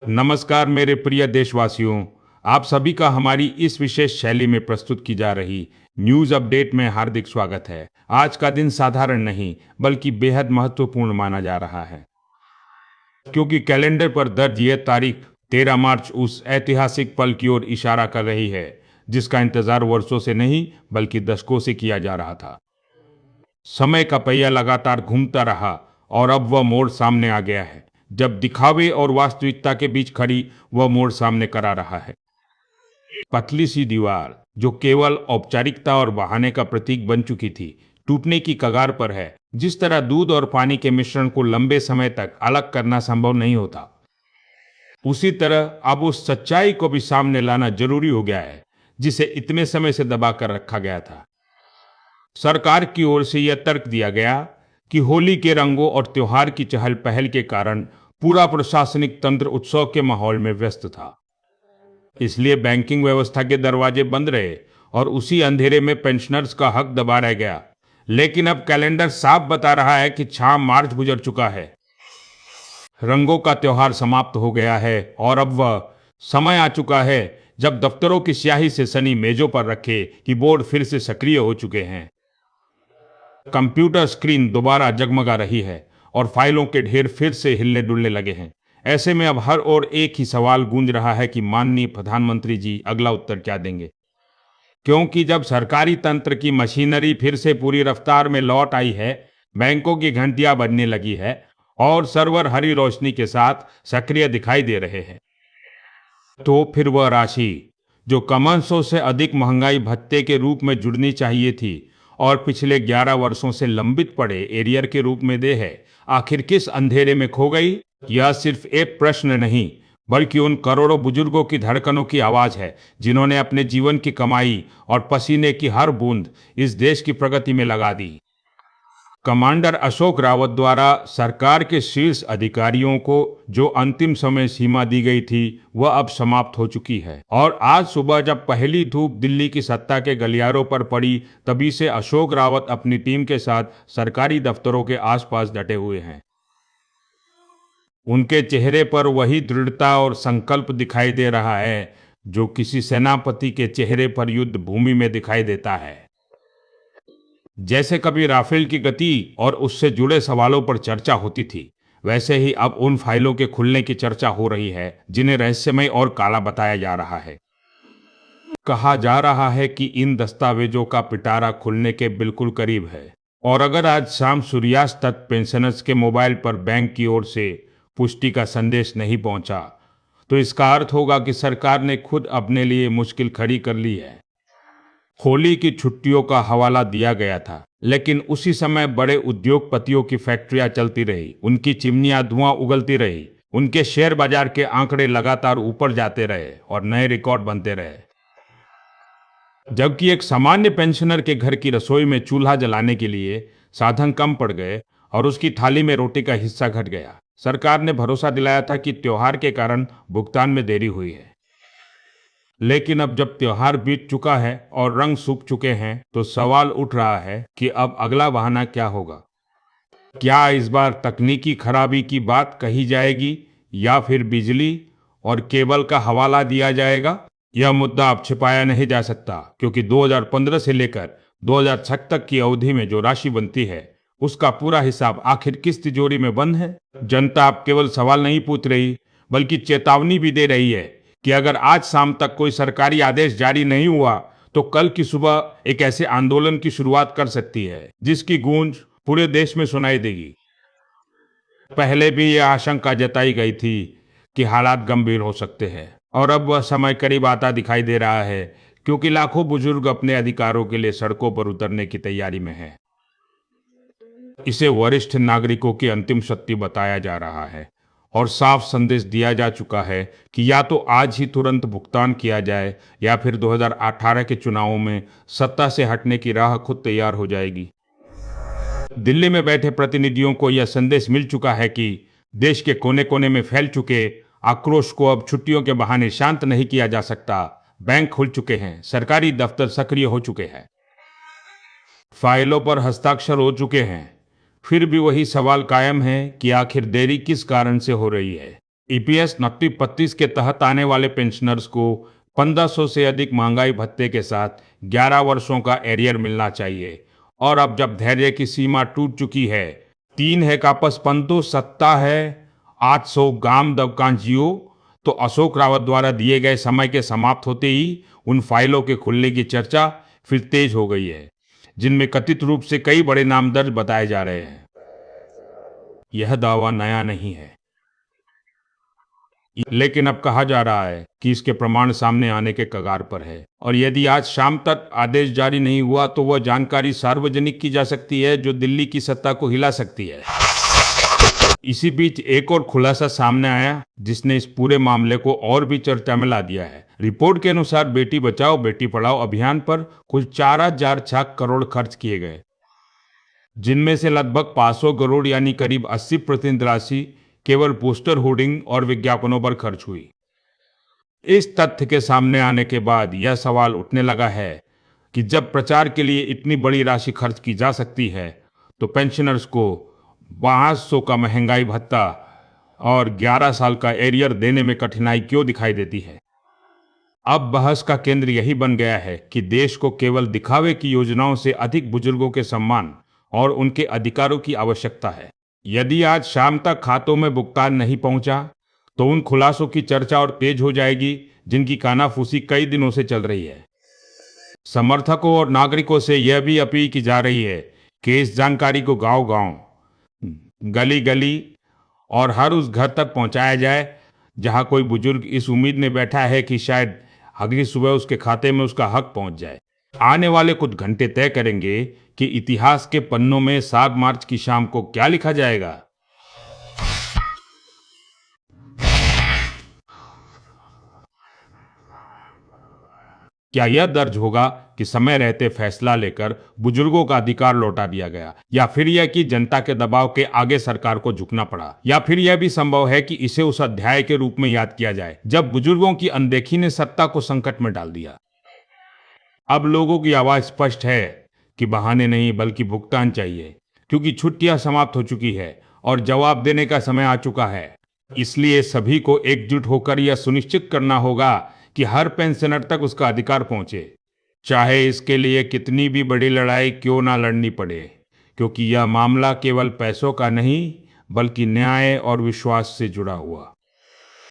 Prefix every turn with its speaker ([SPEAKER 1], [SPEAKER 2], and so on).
[SPEAKER 1] नमस्कार मेरे प्रिय देशवासियों। आप सभी का हमारी इस विशेष शैली में प्रस्तुत की जा रही न्यूज़ अपडेट में हार्दिक स्वागत है। आज का दिन साधारण नहीं बल्कि बेहद महत्वपूर्ण माना जा रहा है, क्योंकि कैलेंडर पर दर्ज ये तारीख 13 मार्च उस ऐतिहासिक पल की ओर इशारा कर रही है जिसका इंतजार वर्षों से नहीं बल्कि दशकों से किया जा रहा था। समय का पहिया लगातार घूमता रहा और अब वह मोड़ सामने आ गया है, जब दिखावे और वास्तविकता के बीच खड़ी वह मोड़ सामने करा रहा है। पतली सी दीवार जो केवल औपचारिकता और बहाने का प्रतीक बन चुकी थी, टूटने की कगार पर है। जिस तरह दूध और पानी के मिश्रण को लंबे समय तक अलग करना संभव नहीं होता, उसी तरह अब उस सच्चाई को भी सामने लाना जरूरी हो गया है जिसे इतने समय से दबा कर रखा गया था। सरकार की ओर से यह तर्क दिया गया कि होली के रंगों और त्योहार की चहल पहल के कारण पूरा प्रशासनिक तंत्र उत्सव के माहौल में व्यस्त था, इसलिए बैंकिंग व्यवस्था के दरवाजे बंद रहे और उसी अंधेरे में पेंशनर्स का हक दबा रह गया। लेकिन अब कैलेंडर साफ बता रहा है कि 6 मार्च गुजर चुका है, रंगों का त्योहार समाप्त हो गया है और अब वह समय आ चुका है जब दफ्तरों की स्याही से सनी मेजों पर रखे कीबोर्ड फिर से सक्रिय हो चुके हैं। कंप्यूटर स्क्रीन दोबारा जगमगा रही है और फाइलों के ढेर फिर से हिलने डुलने लगे हैं। ऐसे में अब हर ओर एक ही सवाल गूंज रहा है कि माननीय प्रधानमंत्री जी अगला उत्तर क्या देंगे, क्योंकि जब सरकारी तंत्र की मशीनरी फिर से पूरी रफ्तार में लौट आई है, बैंकों की घंटियां बजने लगी है और सर्वर हरी रोशनी के साथ सक्रिय दिखाई दे रहे हैं, तो फिर वह राशि जो कमंसों से अधिक महंगाई भत्ते के रूप में जुड़नी चाहिए थी और पिछले 11 वर्षों से लंबित पड़े एरियर के रूप में दे है, आखिर किस अंधेरे में खो गई? यह सिर्फ एक प्रश्न नहीं बल्कि उन करोड़ों बुजुर्गों की धड़कनों की आवाज है जिन्होंने अपने जीवन की कमाई और पसीने की हर बूंद इस देश की प्रगति में लगा दी। कमांडर अशोक रावत द्वारा सरकार के शीर्ष अधिकारियों को जो अंतिम समय सीमा दी गई थी वह अब समाप्त हो चुकी है और आज सुबह जब पहली धूप दिल्ली की सत्ता के गलियारों पर पड़ी, तभी से अशोक रावत अपनी टीम के साथ सरकारी दफ्तरों के आसपास डटे हुए हैं। उनके चेहरे पर वही दृढ़ता और संकल्प दिखाई दे रहा है जो किसी सेनापति के चेहरे पर युद्ध भूमि में दिखाई देता है। जैसे कभी राफेल की गति और उससे जुड़े सवालों पर चर्चा होती थी, वैसे ही अब उन फाइलों के खुलने की चर्चा हो रही है जिन्हें रहस्यमय और काला बताया जा रहा है। कहा जा रहा है कि इन दस्तावेजों का पिटारा खुलने के बिल्कुल करीब है और अगर आज शाम सूर्यास्त तक पेंशनर्स के मोबाइल पर बैंक की ओर से पुष्टि का संदेश नहीं पहुंचा, तो इसका अर्थ होगा कि सरकार ने खुद अपने लिए मुश्किल खड़ी कर ली है। होली की छुट्टियों का हवाला दिया गया था, लेकिन उसी समय बड़े उद्योगपतियों की फैक्ट्रियां चलती रही, उनकी चिमनियां धुआं उगलती रही, उनके शेयर बाजार के आंकड़े लगातार ऊपर जाते रहे और नए रिकॉर्ड बनते रहे, जबकि एक सामान्य पेंशनर के घर की रसोई में चूल्हा जलाने के लिए साधन कम पड़ गए और उसकी थाली में रोटी का हिस्सा घट गया। सरकार ने भरोसा दिलाया था कि त्योहार के कारण भुगतान में देरी हुई है, लेकिन अब जब त्योहार बीत चुका है और रंग सूख चुके हैं, तो सवाल उठ रहा है कि अब अगला बहाना क्या होगा। क्या इस बार तकनीकी खराबी की बात कही जाएगी या फिर बिजली और केबल का हवाला दिया जाएगा? यह मुद्दा अब छिपाया नहीं जा सकता, क्योंकि 2015 से लेकर 2006 तक की अवधि में जो राशि बनती है उसका पूरा हिसाब आखिर किस तिजोरी में बंद है। जनता अब केवल सवाल नहीं पूछ रही बल्कि चेतावनी भी दे रही है कि अगर आज शाम तक कोई सरकारी आदेश जारी नहीं हुआ तो कल की सुबह एक ऐसे आंदोलन की शुरुआत कर सकती है जिसकी गूंज पूरे देश में सुनाई देगी। पहले भी यह आशंका जताई गई थी कि हालात गंभीर हो सकते हैं और अब वह समय करीब आता दिखाई दे रहा है, क्योंकि लाखों बुजुर्ग अपने अधिकारों के लिए सड़कों पर उतरने की तैयारी में हैं। इसे वरिष्ठ नागरिकों की अंतिम शक्ति बताया जा रहा है और साफ संदेश दिया जा चुका है कि या तो आज ही तुरंत भुगतान किया जाए या फिर 2018 के चुनावों में सत्ता से हटने की राह खुद तैयार हो जाएगी। दिल्ली में बैठे प्रतिनिधियों को यह संदेश मिल चुका है कि देश के कोने कोने में फैल चुके आक्रोश को अब छुट्टियों के बहाने शांत नहीं किया जा सकता। बैंक खुल चुके हैं, सरकारी दफ्तर सक्रिय हो चुके हैं, फाइलों पर हस्ताक्षर हो चुके हैं, फिर भी वही सवाल कायम है कि आखिर देरी किस कारण से हो रही है। ईपीएस 2932 के तहत आने वाले पेंशनर्स को 1500 से अधिक महंगाई भत्ते के साथ 11 वर्षों का एरियर मिलना चाहिए। और अब जब धैर्य की सीमा टूट चुकी है, 3 है कापस पंतो सत्ता है 800 गाम दबकान जियो, तो अशोक रावत द्वारा दिए गए समय के समाप्त होते ही उन फाइलों के खुलने की चर्चा फिर तेज हो गई है, जिनमें कथित रूप से कई बड़े नाम दर्ज बताए जा रहे हैं। यह दावा नया नहीं है, लेकिन अब कहा जा रहा है कि इसके प्रमाण सामने आने के कगार पर है, और यदि आज शाम तक आदेश जारी नहीं हुआ तो वह जानकारी सार्वजनिक की जा सकती है जो दिल्ली की सत्ता को हिला सकती है। इसी बीच एक और खुलासा सामने आया जिसने इस पूरे मामले को और भी चर्चा में ला दिया है। रिपोर्ट के अनुसार बेटी बचाओ बेटी पढ़ाओ अभियान पर कुल 4,006 करोड़ खर्च किए गए, जिनमें से लगभग 500 करोड़ यानी करीब 80% राशि केवल पोस्टर होर्डिंग और विज्ञापनों पर खर्च हुई। इस तथ्य के सामने आने के बाद यह सवाल उठने लगा है कि जब प्रचार के लिए इतनी बड़ी राशि खर्च की जा सकती है तो पेंशनर्स को 500 का महंगाई भत्ता और 11 साल का एरियर देने में कठिनाई क्यों दिखाई देती है। अब बहस का केंद्र यही बन गया है कि देश को केवल दिखावे की योजनाओं से अधिक बुजुर्गों के सम्मान और उनके अधिकारों की आवश्यकता है। यदि आज शाम तक खातों में भुगतान नहीं पहुंचा तो उन खुलासों की चर्चा और तेज हो जाएगी जिनकी कानाफूसी कई दिनों से चल रही है। समर्थकों और नागरिकों से यह भी अपील की जा रही है कि इस जानकारी को गांव-गांव, गली-गली और हर उस घर तक पहुंचाया जाए जहां कोई बुजुर्ग इस उम्मीद में बैठा है कि शायद अगली सुबह उसके खाते में उसका हक पहुंच जाए। आने वाले कुछ घंटे तय करेंगे कि इतिहास के पन्नों में 7 मार्च की शाम को क्या लिखा जाएगा। क्या यह दर्ज होगा कि समय रहते फैसला लेकर बुजुर्गों का अधिकार लौटा दिया गया, या फिर यह कि जनता के दबाव के आगे सरकार को झुकना पड़ा, या फिर यह भी संभव है कि इसे उस अध्याय के रूप में याद किया जाए जब बुजुर्गों की अनदेखी ने सत्ता को संकट में डाल दिया। अब लोगों की आवाज स्पष्ट है कि बहाने नहीं बल्कि भुगतान चाहिए, क्योंकि छुट्टियां समाप्त हो चुकी है और जवाब देने का समय आ चुका है। इसलिए सभी को एकजुट होकर यह सुनिश्चित करना होगा कि हर पेंशनर तक उसका अधिकार पहुंचे, चाहे इसके लिए कितनी भी बड़ी लड़ाई क्यों ना लड़नी पड़े, क्योंकि यह मामला केवल पैसों का नहीं बल्कि न्याय और विश्वास से जुड़ा हुआ